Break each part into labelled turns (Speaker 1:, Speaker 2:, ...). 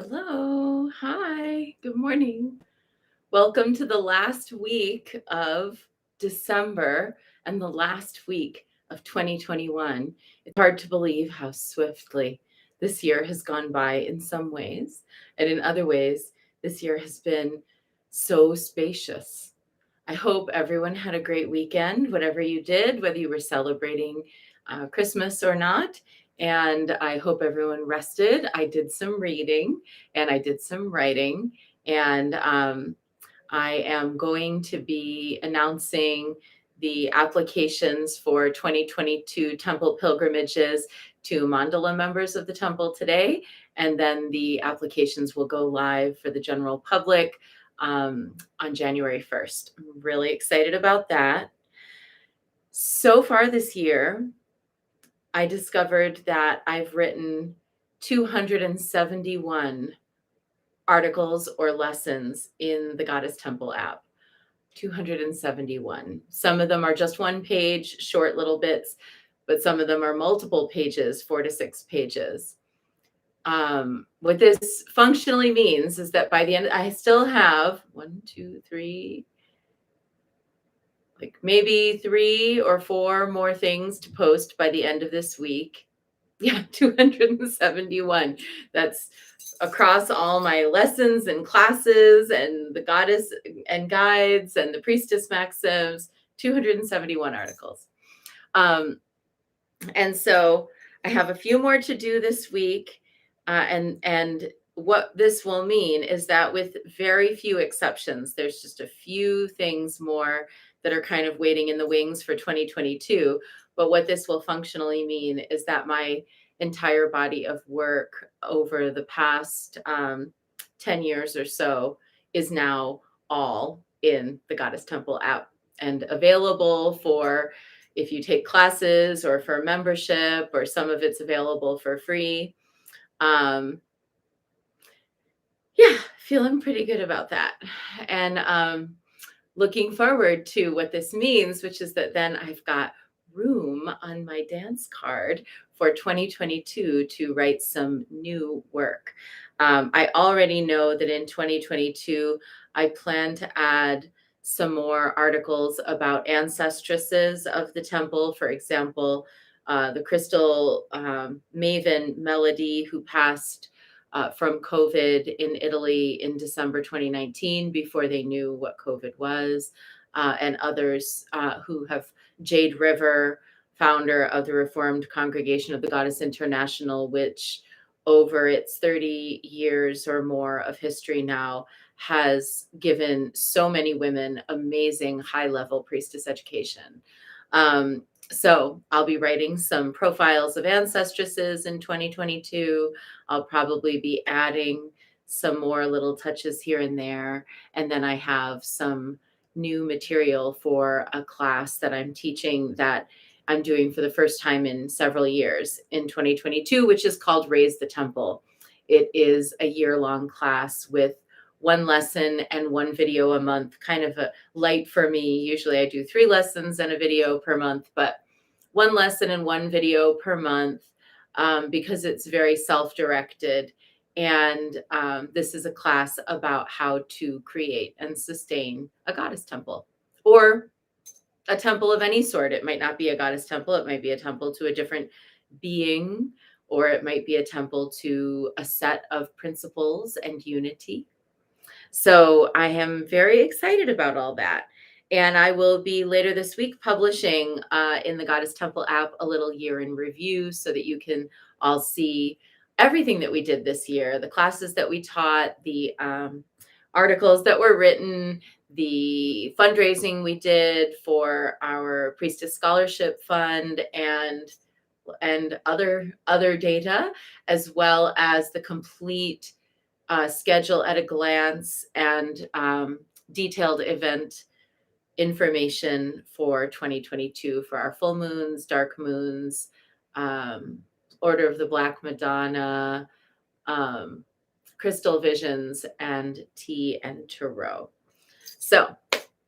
Speaker 1: Hello. Hi. Good morning. Welcome to the last week of December and the last week of 2021. It's hard to believe how swiftly this year has gone by in some ways, and in other ways, this year has been so spacious. I hope everyone had a great weekend, whatever you did, whether you were celebrating Christmas or not. And I hope everyone rested. I did some reading and I did some writing. And I am going to be announcing the applications for 2022 temple pilgrimages to mandala members of the temple today. And then the applications will go live for the general public on January 1st. I'm really excited about that. So far this year, I discovered that I've written 271 articles or lessons in the Goddess Temple app. 271. Some of them are just one page, short little bits, but some of them are multiple pages, 4 to 6 pages. What this functionally means is that by the end, I still have 1, 2, 3, like maybe 3 or 4 more things to post by the end of this week. Yeah, 271. That's across all my lessons and classes and the goddess and guides and the priestess maxims, 271 articles. And so I have a few more to do this week. And what this will mean is that with very few exceptions, there's just a few things more that are kind of waiting in the wings for 2022. But what this will functionally mean is that my entire body of work over the past 10 years or so is now all in the Goddess Temple app and available for if you take classes or for membership, or some of it's available for free. Yeah, feeling pretty good about that. And looking forward to what this means, which is that then I've got room on my dance card for 2022 to write some new work. I already know that in 2022, I plan to add some more articles about ancestresses of the temple. For example, the crystal maven Melody, who passed from COVID in Italy in December 2019 before they knew what COVID was, and others who have Jade River, founder of the Reformed Congregation of the Goddess International, which over its 30 years or more of history now has given so many women amazing high-level priestess education. So I'll be writing some profiles of ancestresses in 2022. I'll probably be adding some more little touches here and there. And then I have some new material for a class that I'm teaching that I'm doing for the first time in several years in 2022, which is called Raise the Temple. It is a year-long class with one lesson and one video a month, kind of a light for me. Usually I do 3 lessons and a video per month, but one lesson and one video per month because it's very self-directed. And this is a class about how to create and sustain a goddess temple or a temple of any sort. It might not be a goddess temple. It might be a temple to a different being, or it might be a temple to a set of principles and unity. So I am very excited about all that. And I will be later this week publishing in the Goddess Temple app a little year in review so that you can all see everything that we did this year, the classes that we taught, the articles that were written, the fundraising we did for our Priestess Scholarship Fund, and other data, as well as the complete schedule at a glance and detailed event information for 2022 for our full moons, dark moons, Order of the Black Madonna, crystal visions, and tea and tarot. So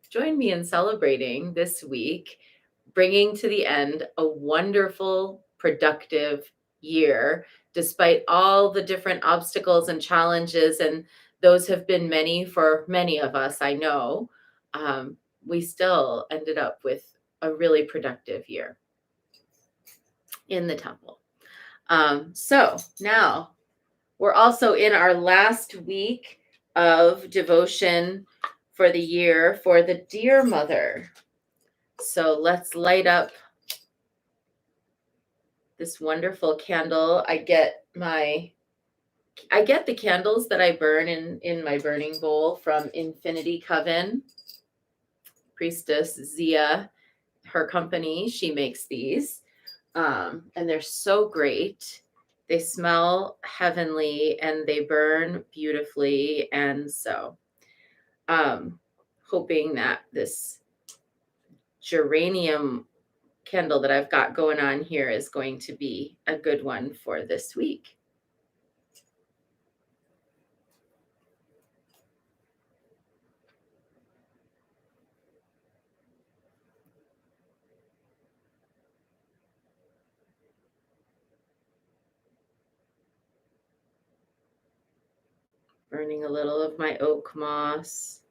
Speaker 1: join me in celebrating this week, bringing to the end a wonderful, productive year, despite all the different obstacles and challenges, and those have been many for many of us, I know. We still ended up with a really productive year in the temple. So now we're also in our last week of devotion for the year for the Dear Mother. So let's light up this wonderful candle. I get the candles that I burn in my burning bowl from Infinity Coven. Priestess Zia, her company, she makes these. And they're so great. They smell heavenly and they burn beautifully. And so hoping that this geranium candle that I've got going on here is going to be a good one for this week. Burning a little of my oak moss.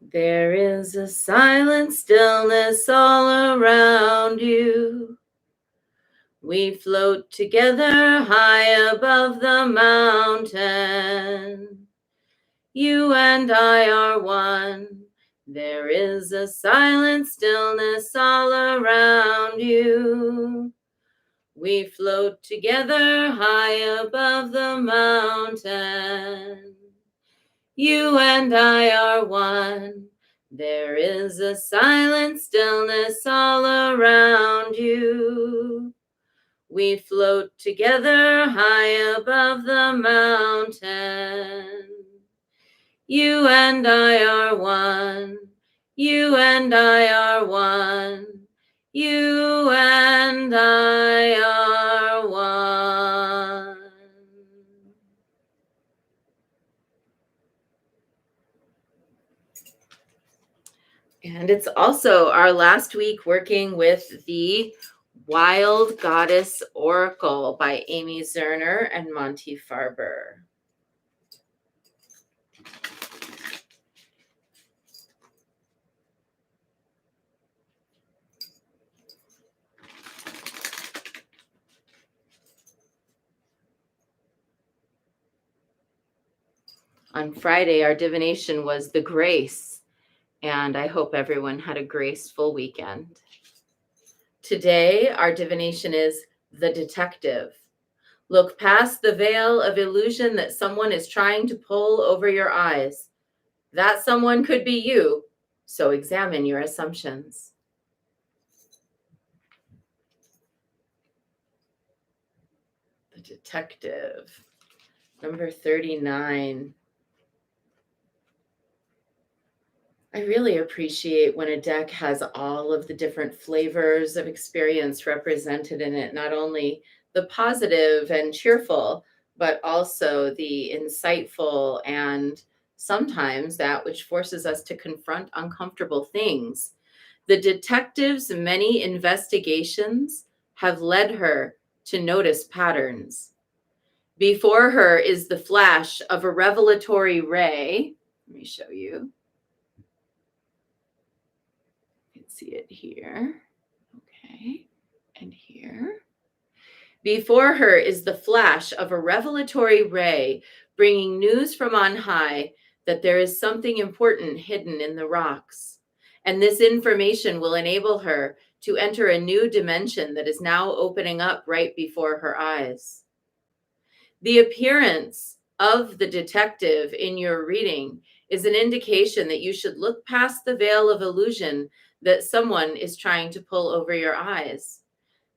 Speaker 1: There is a silent stillness all around you. We float together high above the mountain. You and I are one. There is a silent stillness all around you. We float together high above the mountain. You and I are one. There is a silent stillness all around you. We float together high above the mountain. You and I are one. You and I are one. You and I are one. And it's also our last week working with the Wild Goddess Oracle by Amy Zerner and Monty Farber. On Friday, our divination was the grace, and I hope everyone had a graceful weekend. Today, our divination is the detective. Look past the veil of illusion that someone is trying to pull over your eyes. That someone could be you, so examine your assumptions. The detective, number 39. I really appreciate when a deck has all of the different flavors of experience represented in it, not only the positive and cheerful, but also the insightful and sometimes that which forces us to confront uncomfortable things. The detective's many investigations have led her to notice patterns. Before her is the flash of a revelatory ray. Let me show you. See it here. Okay. And here. Before her is the flash of a revelatory ray, bringing news from on high that there is something important hidden in the rocks. And this information will enable her to enter a new dimension that is now opening up right before her eyes. The appearance of the detective in your reading is an indication that you should look past the veil of illusion that someone is trying to pull over your eyes.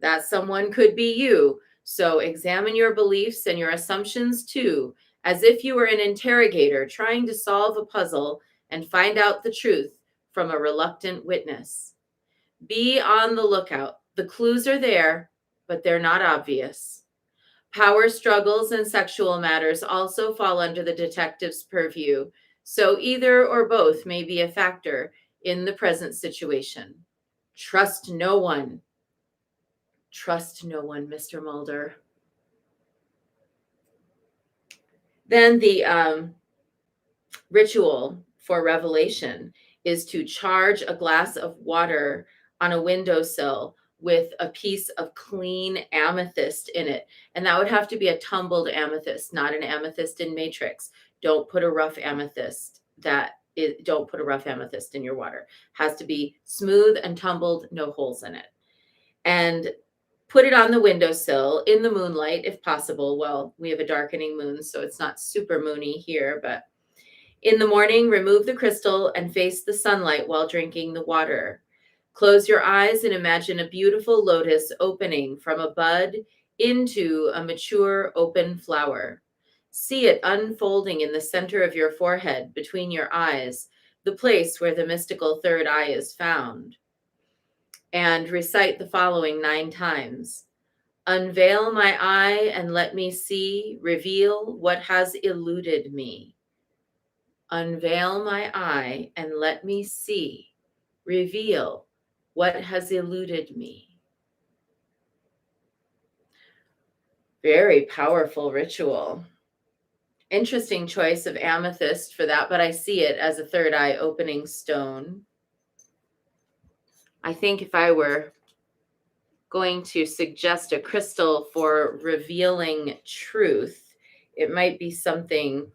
Speaker 1: That someone could be you, so examine your beliefs and your assumptions too, as if you were an interrogator trying to solve a puzzle and find out the truth from a reluctant witness. Be on the lookout. The clues are there, but they're not obvious. Power struggles and sexual matters also fall under the detective's purview. So either or both may be a factor in the present situation. Trust no one. Trust no one, Mr. Mulder. Then the ritual for revelation is to charge a glass of water on a windowsill with a piece of clean amethyst in it. And that would have to be a tumbled amethyst, not an amethyst in matrix. Don't put a rough amethyst don't put a rough amethyst in your water. Has to be smooth and tumbled, no holes in it. And put it on the windowsill in the moonlight if possible. Well, we have a darkening moon, so it's not super moony here, but in the morning, remove the crystal and face the sunlight while drinking the water. Close your eyes and imagine a beautiful lotus opening from a bud into a mature open flower. See it unfolding in the center of your forehead between your eyes, the place where the mystical third eye is found. And recite the following 9 times. Unveil my eye and let me see, reveal what has eluded me. Unveil my eye and let me see, reveal what has eluded me. Very powerful ritual. Interesting choice of amethyst for that, but I see it as a third eye opening stone. I think if I were going to suggest a crystal for revealing truth, it might be something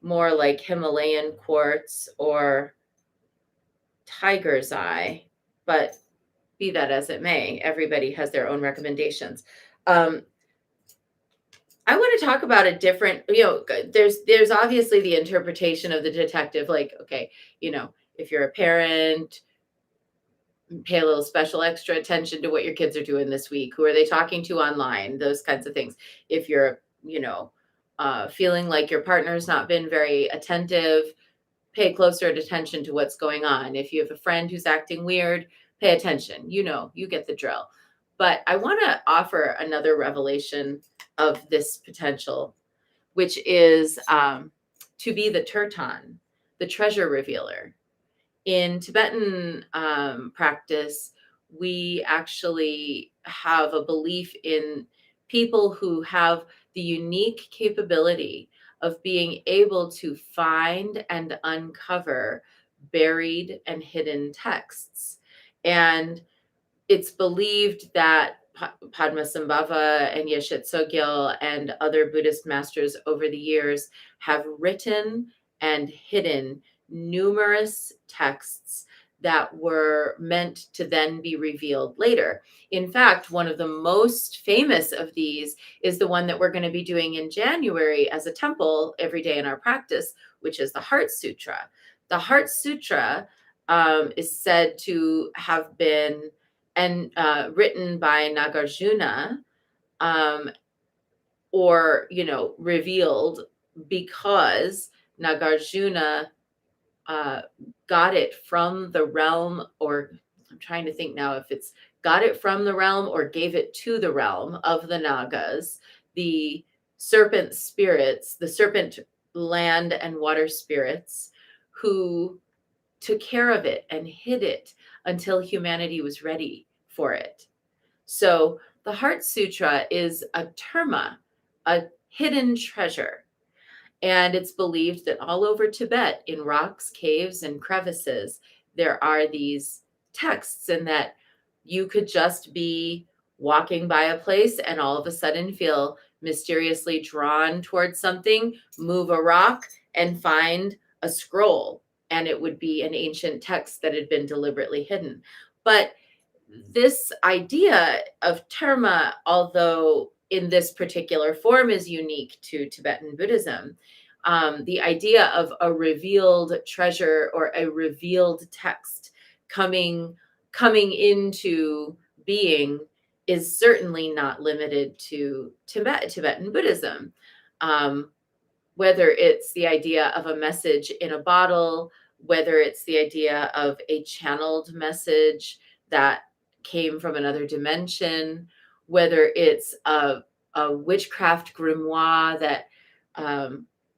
Speaker 1: more like Himalayan quartz or tiger's eye, but be that as it may, everybody has their own recommendations. I want to talk about a different, there's obviously the interpretation of the detective, like, okay, if you're a parent, pay a little special extra attention to what your kids are doing this week. Who are they talking to online? Those kinds of things. If you're, feeling like your partner's not been very attentive, pay closer attention to what's going on. If you have a friend who's acting weird, pay attention. You get the drill. But I want to offer another revelation of this potential, which is to be the Turton, the treasure revealer. In Tibetan practice, we actually have a belief in people who have the unique capability of being able to find and uncover buried and hidden texts. And it's believed that Padmasambhava and Yeshe Tsogyal and other Buddhist masters over the years have written and hidden numerous texts that were meant to then be revealed later. In fact, one of the most famous of these is the one that we're going to be doing in January as a temple every day in our practice, which is the Heart Sutra. The Heart Sutra is said to have been written by Nagarjuna, or revealed because Nagarjuna got it from the realm, or I'm trying to think now if it's got it from the realm or gave it to the realm of the Nagas, the serpent spirits, the serpent land and water spirits, who took care of it and hid it until humanity was ready for it. So the Heart Sutra is a terma, a hidden treasure. And it's believed that all over Tibet, in rocks, caves, and crevices, there are these texts, and that you could just be walking by a place and all of a sudden feel mysteriously drawn towards something, move a rock, and find a scroll. And it would be an ancient text that had been deliberately hidden. But this idea of terma, although in this particular form is unique to Tibetan Buddhism, the idea of a revealed treasure or a revealed text coming into being is certainly not limited to Tibetan Buddhism. Whether it's the idea of a message in a bottle, whether it's the idea of a channeled message that came from another dimension, whether it's a witchcraft grimoire that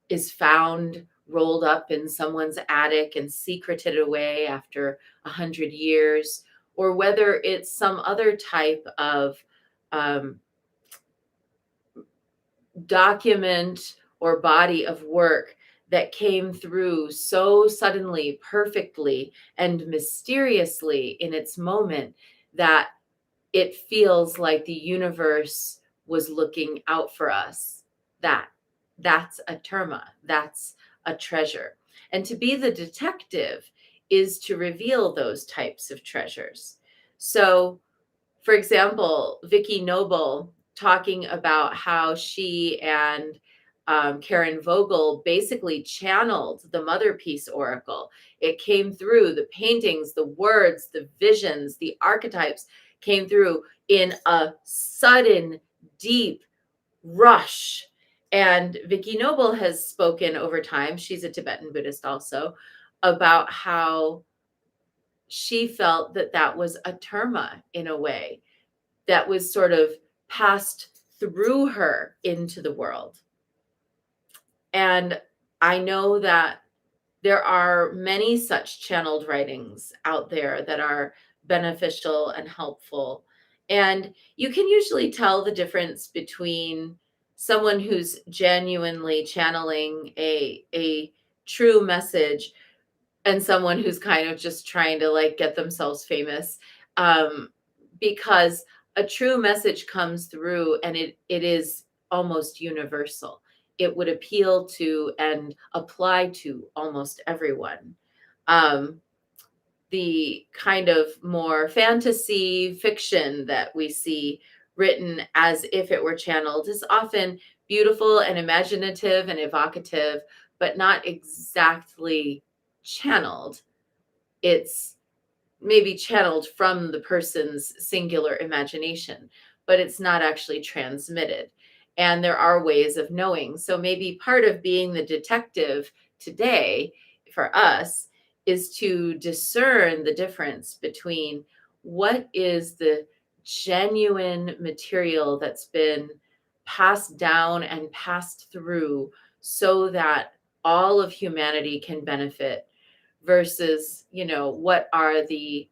Speaker 1: is found rolled up in someone's attic and secreted away after 100 years, or whether it's some other type of um, document or body of work that came through so suddenly, perfectly, and mysteriously in its moment that it feels like the universe was looking out for us. That's a terma. That's a treasure. And to be the detective is to reveal those types of treasures. So, for example, Vicky Noble talking about how she and Karen Vogel basically channeled the Mother Peace Oracle. It came through the paintings, the words, the visions, the archetypes came through in a sudden, deep rush. And Vicky Noble has spoken over time, she's a Tibetan Buddhist also, about how she felt that that was a terma in a way that was sort of passed through her into the world. And I know that there are many such channeled writings out there that are beneficial and helpful. And you can usually tell the difference between someone who's genuinely channeling a true message and someone who's kind of just trying to like get themselves famous, because a true message comes through and it is almost universal. It would appeal to and apply to almost everyone. um, the kind of more fantasy fiction that we see written as if it were channeled is often beautiful and imaginative and evocative, but not exactly channeled. It's maybe channeled from the person's singular imagination, but it's not actually transmitted. And there are ways of knowing. So maybe part of being the detective today for us is to discern the difference between what is the genuine material that's been passed down and passed through so that all of humanity can benefit versus, what are the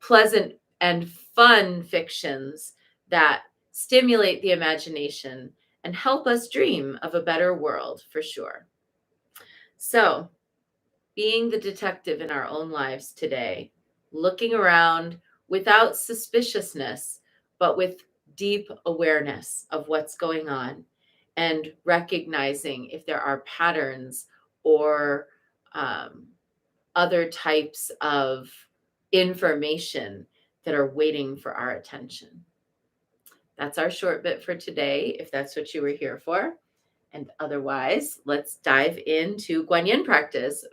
Speaker 1: pleasant and fun fictions that stimulate the imagination and help us dream of a better world for sure. So, being the detective in our own lives today, looking around without suspiciousness, but with deep awareness of what's going on and recognizing if there are patterns or um, other types of information that are waiting for our attention. That's our short bit for today, if that's what you were here for. And otherwise, let's dive into Guanyin practice.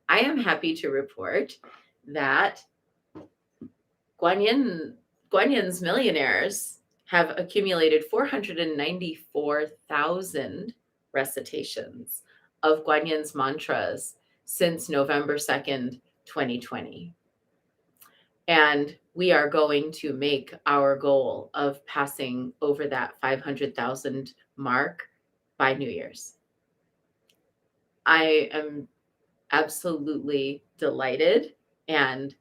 Speaker 1: I am happy to report that Guanyin's millionaires have accumulated 494,000 recitations of Guanyin's mantras since November 2nd, 2020. And we are going to make our goal of passing over that 500,000 mark by New Year's. I am absolutely delighted and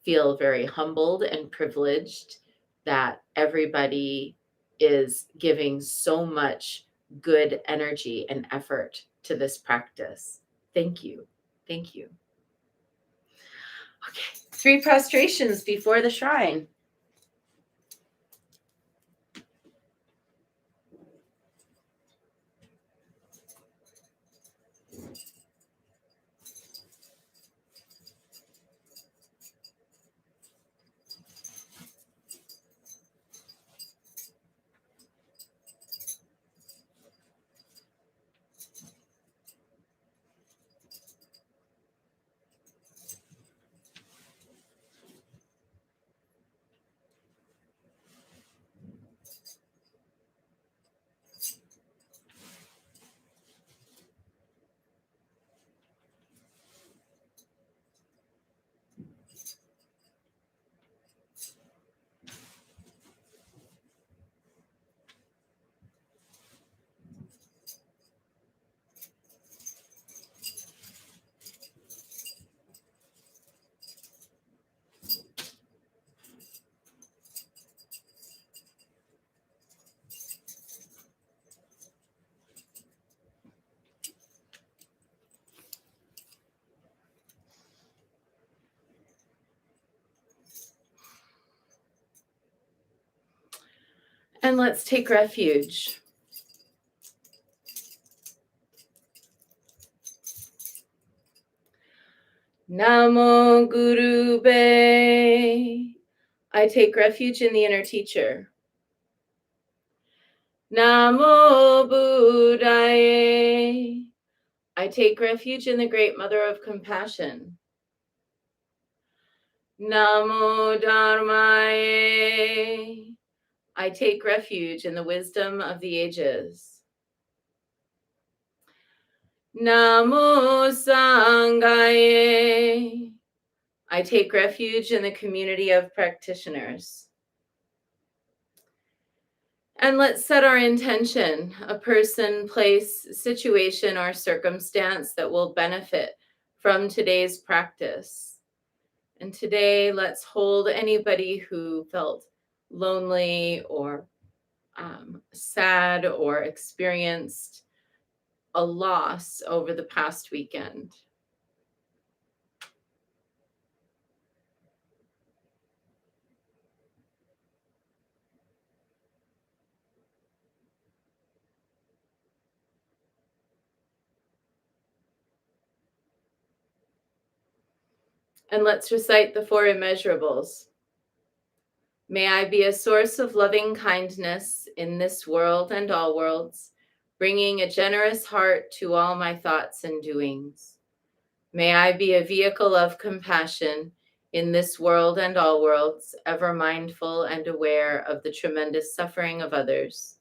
Speaker 1: feel very humbled and privileged that everybody is giving so much good energy and effort to this practice. Thank you. Thank you. Okay, 3 prostrations before the shrine. And let's take refuge. Namo Guru Be. I take refuge in the inner teacher. Namo Buddhaye. I take refuge in the great mother of compassion. Namo Dharmaye. I take refuge in the wisdom of the ages. Namo Sanghaye. I take refuge in the community of practitioners. And let's set our intention, a person, place, situation, or circumstance that will benefit from today's practice. And today, let's hold anybody who felt lonely or sad or experienced a loss over the past weekend. And let's recite the Four Immeasurables. May I be a source of loving kindness in this world and all worlds, bringing a generous heart to all my thoughts and doings. May I be a vehicle of compassion in this world and all worlds, ever mindful and aware of the tremendous suffering of others.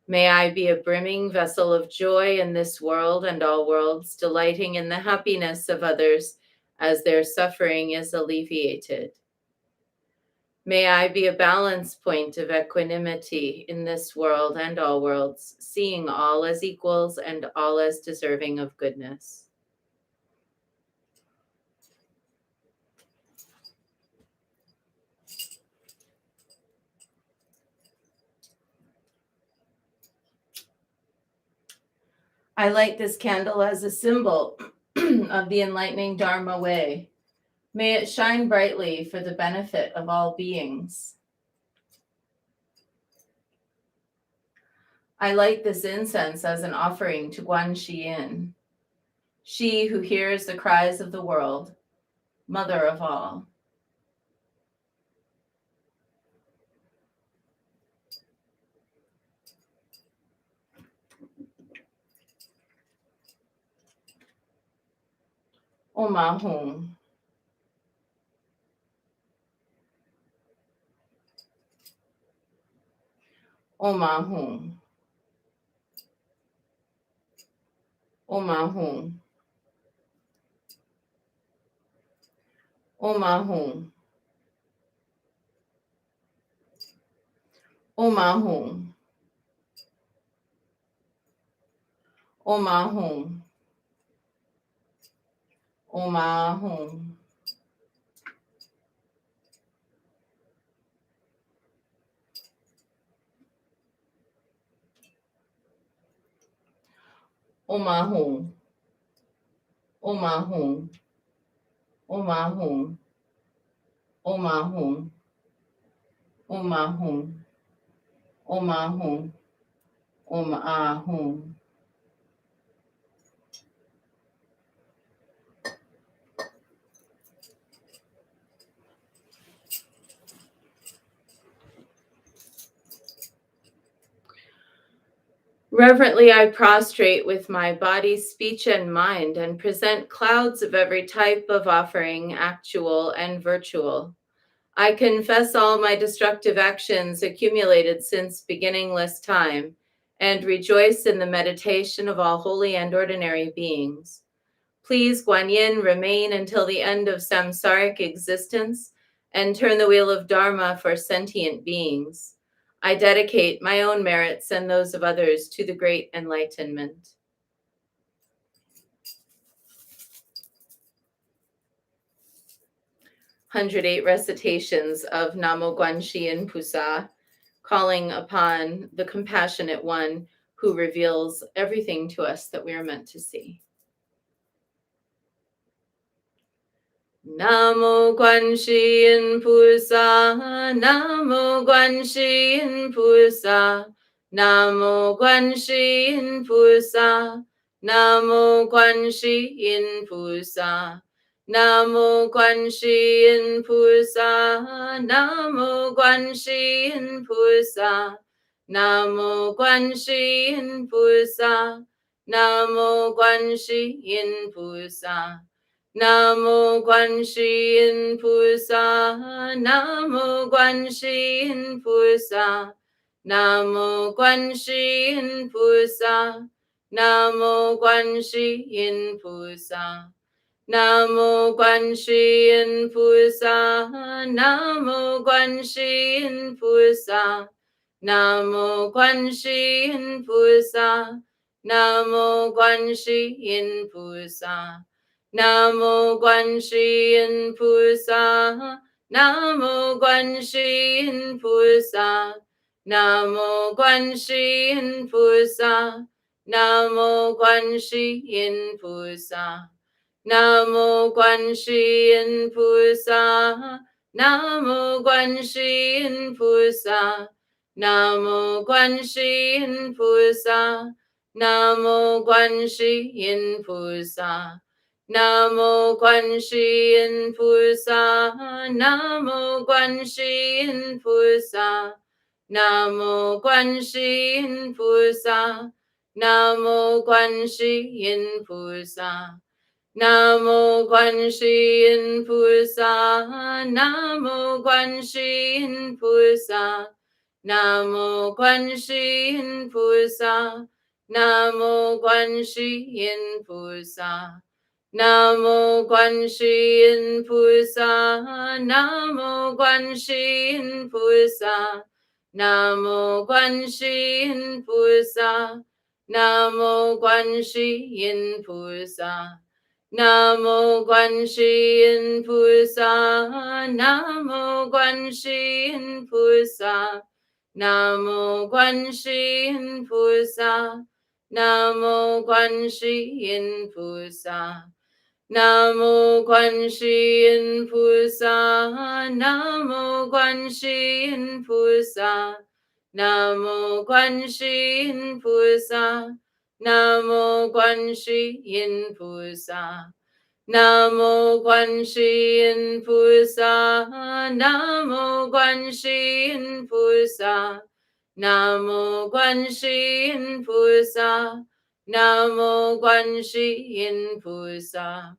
Speaker 1: May I be a brimming vessel of joy in this world and all worlds, delighting in the happiness of others as their suffering is alleviated. May I be a balance point of equanimity in this world and all worlds, seeing all as equals and all as deserving of goodness. I light this candle as a symbol of the enlightening Dharma way. May it shine brightly for the benefit of all beings. I light this incense as an offering to Guan Yin, she who hears the cries of the world, mother of all. Omahum. Omahum. Omahum. Omahum. Omahum. Omahum. Omahum. Omahum. Omahum. Omahum. Omahum. Omahum. Omahum. Omahum. Reverently, I prostrate with my body, speech, and mind and present clouds of every type of offering, actual and virtual. I confess all my destructive actions accumulated since beginningless time and rejoice in the meditation of all holy and ordinary beings. Please, Guan Yin, remain until the end of samsaric existence and turn the wheel of Dharma for sentient beings. I dedicate my own merits and those of others to the great enlightenment. 108 recitations of Namo Guanxin Pusa, calling upon the compassionate one who reveals everything to us that we are meant to see. Namo Quan Shi Yin Pusa, Namo Quan Shi Yin Pusa, Namo Quan Shi Yin Pusa, Namo Quan Shi Yin Pusa, Namo Quan Shi Yin Pusa, Namo Quan Shi Yin Pusa, Namo Quan Shi Yin Pusa, Namo Quan Shi Yin Pusa. Namo Quan Shi Yin Pusa, Namo Quan Shi Yin Pusa, Namo Quan Shi Yin Pusa, Namo Quan Shi Yin Pusa, Namo Quan Shi Yin Pusa, Namo Quan Shi Yin Pusa, Namo Quan Shi Yin Pusa, Namo Quan Shi Yin Pusa. Namo Quan Shi Yin Pusa, Namo Quan Shi Yin Pusa, Namo Quan Shi Yin Pusa, Namo Quan Shi Yin Pusa, Namo Quan Shi Yin Pusa, Namo Quan Shi Yin Pusa, Namo Quan Shi Yin Pusa, Namo Quan Shi Yin Pusa. Namo Quan Shi Yin Pusa, Namo Quan Shi Yin Pusa, Namo Quan Shi Yin Pusa, Namo Quan Shi Yin Pusa, Namo Quan Shi Yin Pusa, Namo Quan Shi Yin Pusa, Namo Quan Shi Yin Pusa, Namo Quan Shi Yin Pusa. Namo Quan Shi Yin Pusa, Namo Quan Shi Yin Pusa, Namo Quan Shi Yin Pusa, Namo Quan Shi Yin Pusa, Namo Quan Shi Yin Pusa, Namo Quan Shi Yin Pusa, Namo Quan Shi Yin Pusa, Namo Quan Shi Yin Pusa. Namo Quan Shi Yin Pusa, Namo Quan Shi Yin Pusa, Namo Quan Shi Yin Pusa, Namo Quan Shi Yin Pusa, Namo Quan Shi Yin Pusa, Namo Quan Shi Yin Pusa, Namo Quan Shi Yin Pusa, Namo Quan Shi Yin Pusa.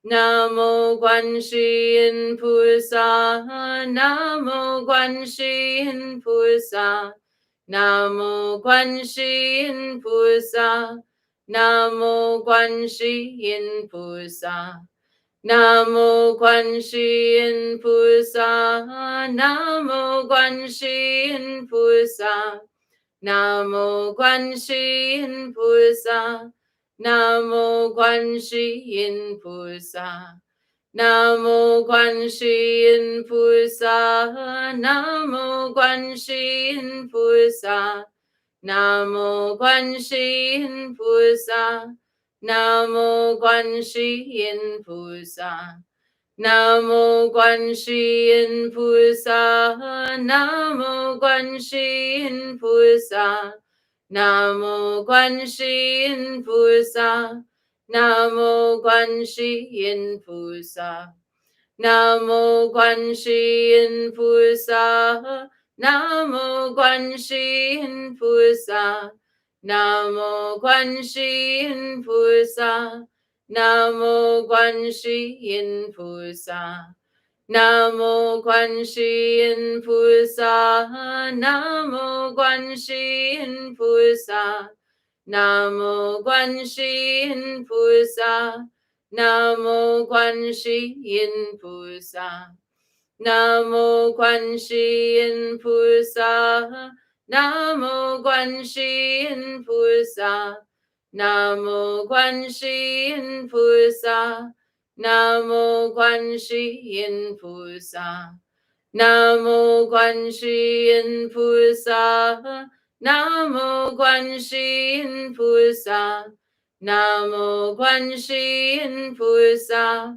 Speaker 1: Namo Quan Shi Yin Pusa, Namo Quan Shi Yin Pusa, Namo Quan Shi Yin Pusa, Namo Quan Shi Yin Pusa, Namo Quan Shi Yin Pusa, Namo Quan Shi Yin Pusa, Namo Quan Shi Yin Pusa, Namo Quan Shi Yin Pusa, Namo Quan Shi Yin Pusa, Namo Quan Shi Yin Pusa, Namo Quan Shi Yin Pusa, Namo Quan Shi Yin Pusa. Namo Quan Shi Yin Pusa, Namo Quan Shi Yin Pusa, Namo Quan Shi Yin Pusa, Namo Quan Shi Yin Pusa, Namo Quan Shi Yin Pusa, Namo Quan Shi Yin Pusa, Namo Quan Shi Yin Pusa, Namo Quan Shi Yin Pusa, Namo Quan Shi Yin Pusa, Namo Quan Shi Yin Pusa, Namo Quan Shi Yin Pusa, Namo Quan Shi Yin Pusa, Namo Quan Shi Yin Pusa, Namo Quan Shi Yin Pusa, Namo Quan Shi Yin Pusa, Namo Quan Shi Yin Pusa, Namo Quan Shi Yin Pusa, Namo Quan Shi Yin Pusa, Namo Quan Shi Yin Pusa,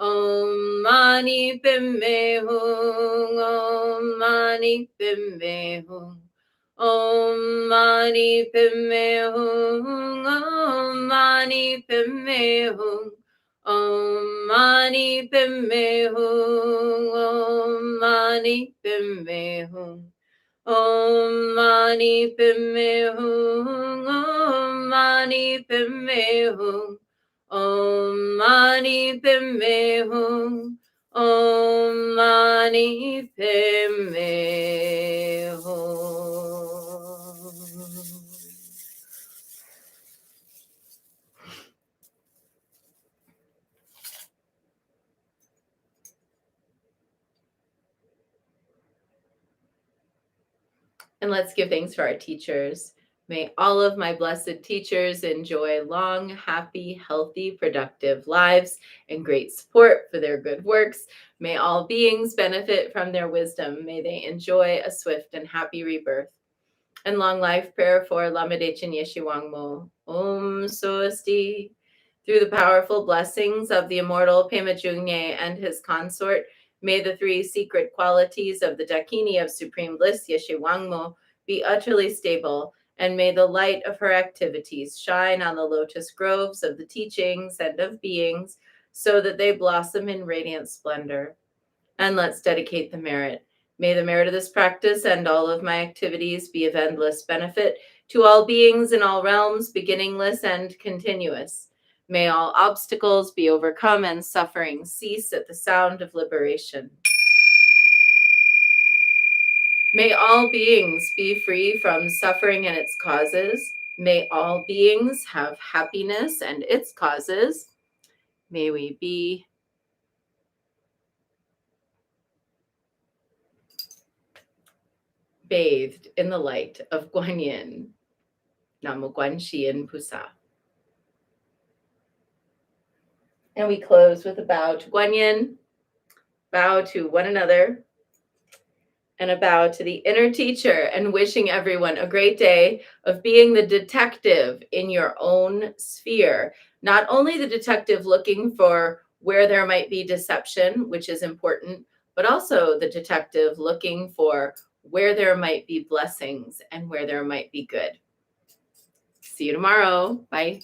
Speaker 1: Om Mani Padme Hum. Om Mani Padme Hum. Om Mani Padme Hum. Om Mani Padme Hum. Om Mani Padme Hum. Om Mani Padme Hum. Om Mani Padme Hum. Om Mani Padme Hum. Om Mani Padme Hum. Om Mani Padme Hum. And let's give thanks for our teachers. May all of my blessed teachers enjoy long, happy, healthy, productive lives and great support for their good works. May all beings benefit from their wisdom. May they enjoy a swift and happy rebirth. And long life prayer for Lamadei and Yeshiwangmo. Om Swasti. Through the powerful blessings of the immortal Pema Jungye and his consort, may the three secret qualities of the Dakini of supreme bliss, Yeshiwangmo, be utterly stable, and may the light of her activities shine on the lotus groves of the teachings and of beings, so that they blossom in radiant splendor. And let's dedicate the merit. May the merit of this practice and all of my activities be of endless benefit to all beings in all realms, beginningless and continuous. May all obstacles be overcome and suffering cease at the sound of liberation. May all beings be free from suffering and its causes. May all beings have happiness and its causes. May we be bathed in the light of Guanyin. Namo Guanxian Pusa. And we close with a bow to Guanyin, bow to one another, and a bow to the inner teacher, and wishing everyone a great day of being the detective in your own sphere. Not only the detective looking for where there might be deception, which is important, but also the detective looking for where there might be blessings and where there might be good. See you tomorrow. Bye.